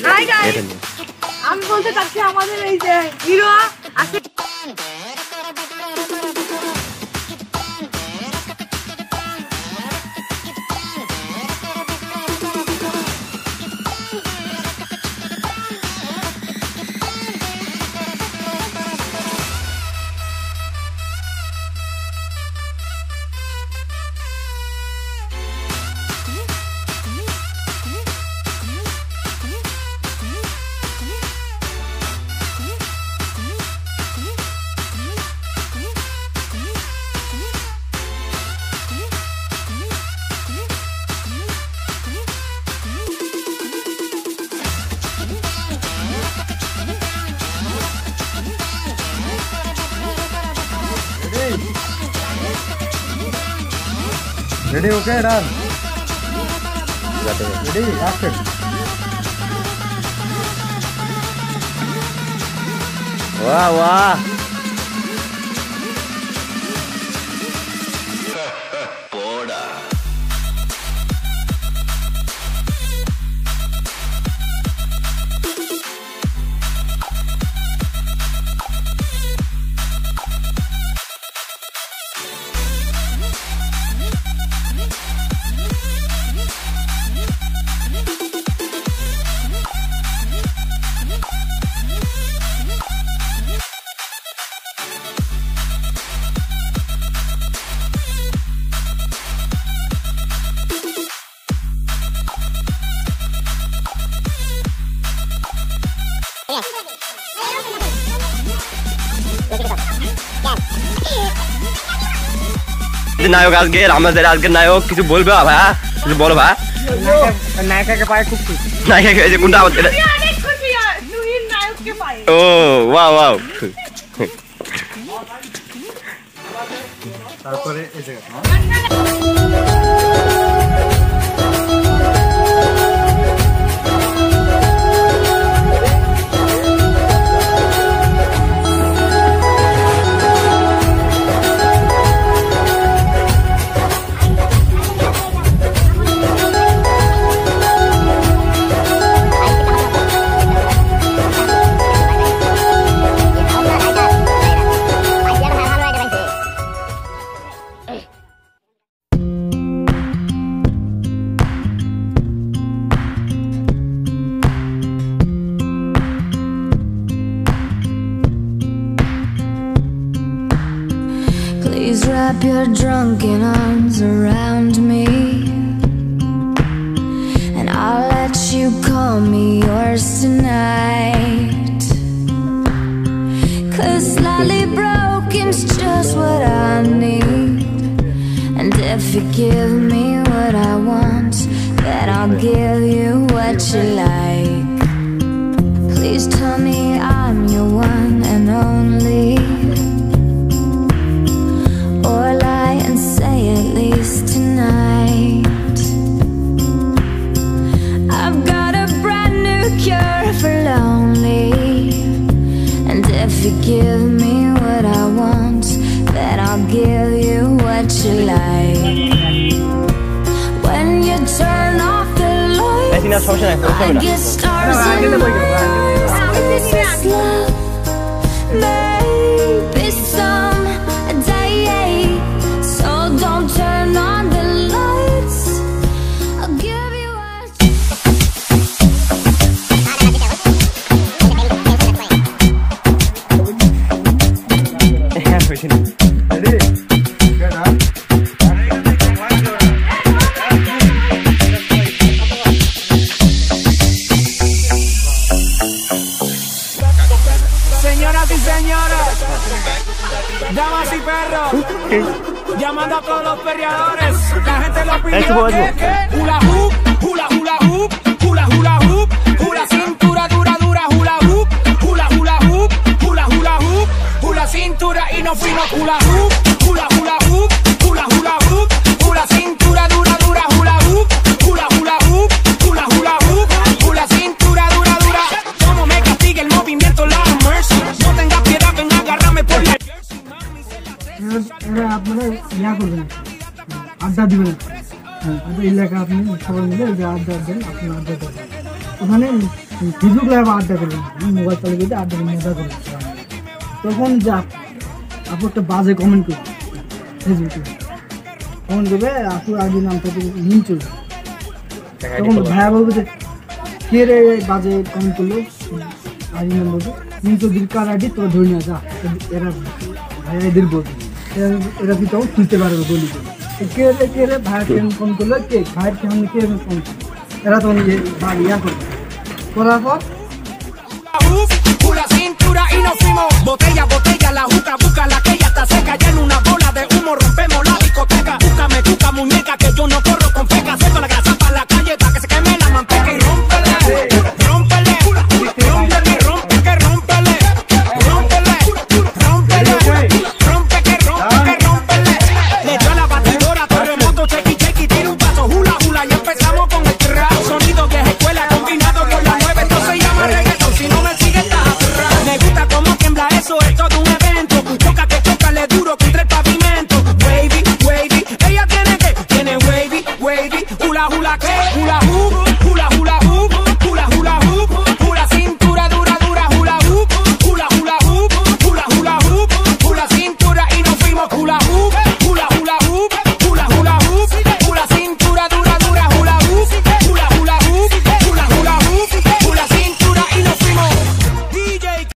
Hi guys, আমি বলতে চাচ্ছি আমাদের এই যে হিরো আছে। Ready, okay, done. Ready, action. Wah, wah. নায়ক আজকের আমাদের আজকের নায়ক কিছু বলবে ভাই, কিছু বলো ভাই। নায়িকাকে পায় খুব খুশি। নায়িকাকে এই যে কোনটা আমাদের অনেক খুশি নুহির নায়ককে পায়। ও ওয়াও ওয়াও। তারপরে এই জায়গা Please wrap your drunken arms around me, and I'll let you call me yours tonight. 'Cause slightly broken's just what I need, and if you give me what I want, then I'll give you what you like. Please tell me I'm your one and only, or lie and say at least tonight. I've got a brand new cure for lonely, and if you give me what I want, then I'll give you what you like. When you turn off the lights, I get stars in my eyes. Is this love? Maybe someday. So don't turn on the lights, I'll give you what Ready, okay, done. Señoras y señores, damas y perros, llamando a todos los perreadores, la gente lo pidió que hula hoop, hula hula hoop, hula hula hoop, hula cintura dura dura hula hoop, hula hula hoop, hula hula hoop, hula cintura y no fuimos hula hoop, hula hula hoop, hula hula hoop, hula cintura dura dura hula hoop, hula hula hoop, hula hula hoop, hula cintura dura dura. Como me castiga el movimiento, la mercy, no tengas piedad, ven agárrame por la jersey, mami se la আপনারা ইয়া করবেন, আড্ডা দিবেন আপনার এলাকা আপনি সবাই মিলে যে আড্ডা দেন আপনি আড্ডা দেন ওখানে ফেসবুক লাইভে আড্ডা করবেন মোবাইল চালু করে আড্ডা মজা করবেন তখন যা আপু একটা বাজে কমেন্ট করবে ফেসবুকে কমেন্ট করবে আপু আগে নাম থেকে লিঙ্ক চলবে তখন ভাইয়া বলবে যে কে রে বাজে কমেন্ট করলো আগে নাম বলবে লিঙ্ক তো দীর্ঘার আইডি তোরা ধরে নিয়ে যা এরা ভাইয়া এদের বলবে এরা কি তখন খুঁজতে পারবে বলি কে রে ভাইয়ের কেমন ফোন করলো কে ভাইয়ের কেমন কে ফোন এরা তখন ইয়া করবে করার পর La cintura y nos fuimos. Botella, botella, la juca, busca la que ya está seca. Ya en una bola de humo rompemos la discoteca. Búscame, busca muñeca, que yo no corro con feca. Suelto la grasa para la calle para que se queme la manteca. Y rómpele, rómpele, rómpele, rompe que rómpele, rómpele, rómpele, rompe que rompe que rómpele. Le dio a la batidora, terremoto, chequi, chequi, tira un paso, hula, hula. Y empezamos con el trap. Sonido que es escuela combinado con la nueva. Esto se llama reggaeton, si no me sigue estás atrás. Me gusta cómo tiembla eso, esto